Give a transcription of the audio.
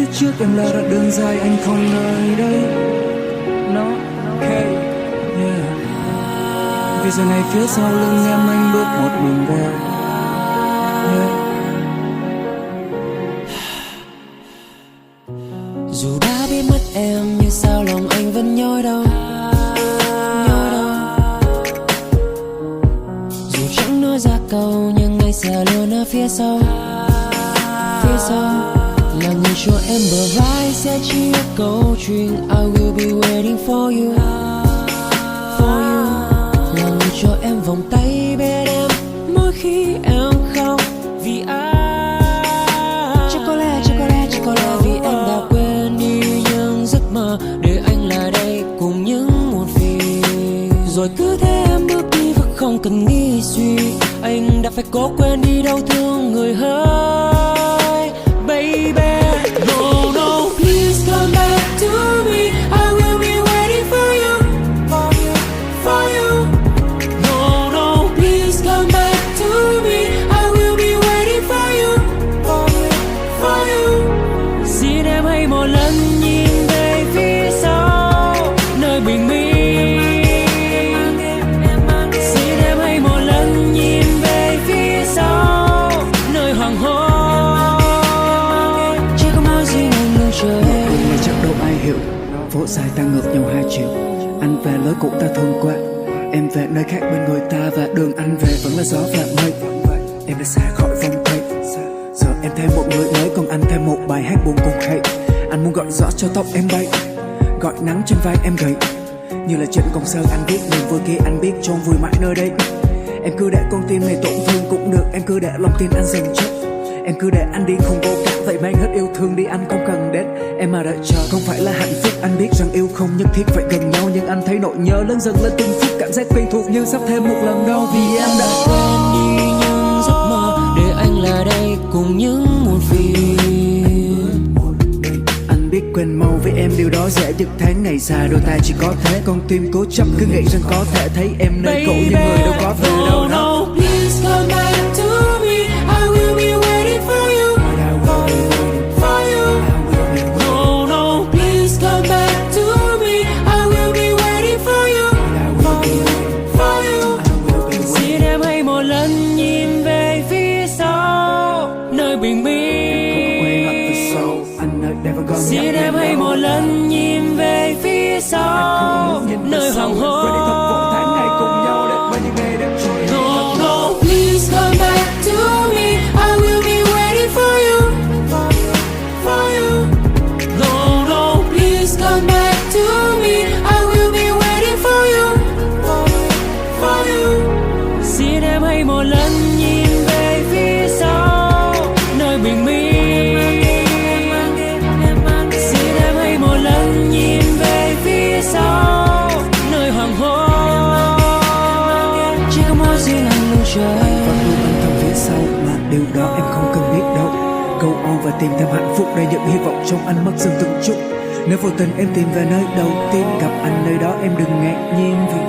phía trước em là đoạn đường dài anh không nơi đây. Nó okay, yeah. Vì giờ này phía sau lưng em anh bước một mình về, yeah. Dù đã biết mất em nhưng sao lòng anh vẫn nhói đau. Dù chẳng nói ra câu nhưng anh sẽ luôn ở phía sau. Là người cho em bờ vai sẽ chỉ câu chuyện I will be waiting for you. Là người cho em vòng tay bên em mỗi khi em khóc vì ai. Chắc có lẽ vì em đã quên đi những giấc mơ để anh lại đây cùng những muộn phiền. Rồi cứ thế em bước đi và không cần nghĩ suy. Anh đã phải cố quên đi đau thương người hỡi, baby. No, no, please come back to me. I will be waiting for you, for you. No, no, please come back to me. I will be waiting for you, for you. Xin em hãy một lần nhìn về phía sau nơi bình minh. Xin em hãy một lần nhìn về phía sau nơi hoàng hôn. Chỉ có mỗi riêng anh luôn chờ em. Ngày chắc đâu ai hiểu, phố dài ta ngược nhau hai chiều. Anh về lối cũ ta thương qua, em về nơi khác bên người ta. Và đường anh về vẫn là gió và mây. Em đã xa khỏi vòng tay, giờ em thêm một người mới, còn anh thêm một bài hát buồn cùng hay. Anh muốn gọi gió cho tóc em bay, gọi nắng trên vai em gầy. Như là trên công sơn anh viết niềm vui kia anh biết chôn vùi mãi nơi đây. Em cứ để con tim này tổn thương cũng được, em cứ để lòng tin anh dần chết. Em cứ để anh đi không vô cảm, vậy mang hết yêu thương đi anh không cần đến. Em mà đợi chờ không phải là hạnh phúc, anh biết rằng yêu không nhất thiết phải gần nhau. Nhưng anh thấy nỗi nhớ lớn dần lên từng phút, cảm giác quen thuộc như sắp thêm một lần đau. Vì em đã quên đi những giấc mơ để anh là đây cùng những muộn phiền. Anh biết quên mau với em điều đó dễ, những tháng ngày dài đôi ta chỉ có thế. Con tim cố chấp cứ nghĩ rằng có thể thấy em nơi cũ nhưng người đâu có về đâu đó. Please come back to me. I will be waiting for you, for you. No, no, please come back to me. I will be waiting for you, for you. Xin em hãy một lần nhìn về phía sau nơi bình minh. Xin em hãy một lần nhìn về phía sau nơi hoàng hôn. No, no, please come back to me. I will be waiting for you, for you. No, no, please come back to me. I will be waiting for you, for you. Xin em hãy một lần nhìn về phía sau nơi bình minh. Xin em hãy một lần nhìn về phía sau nơi hoàng hôn. Chỉ có mỗi riêng anh luôn chờ em. Vẫn luôn anh thầm phía sau mà điều đó em không cần biết đâu. Go on và tìm thêm hạnh phúc để những hy vọng trong anh mất dần từng chút. Nếu vô tình em tìm về nơi đầu tiên gặp anh nơi đó, em đừng ngạc nhiên vì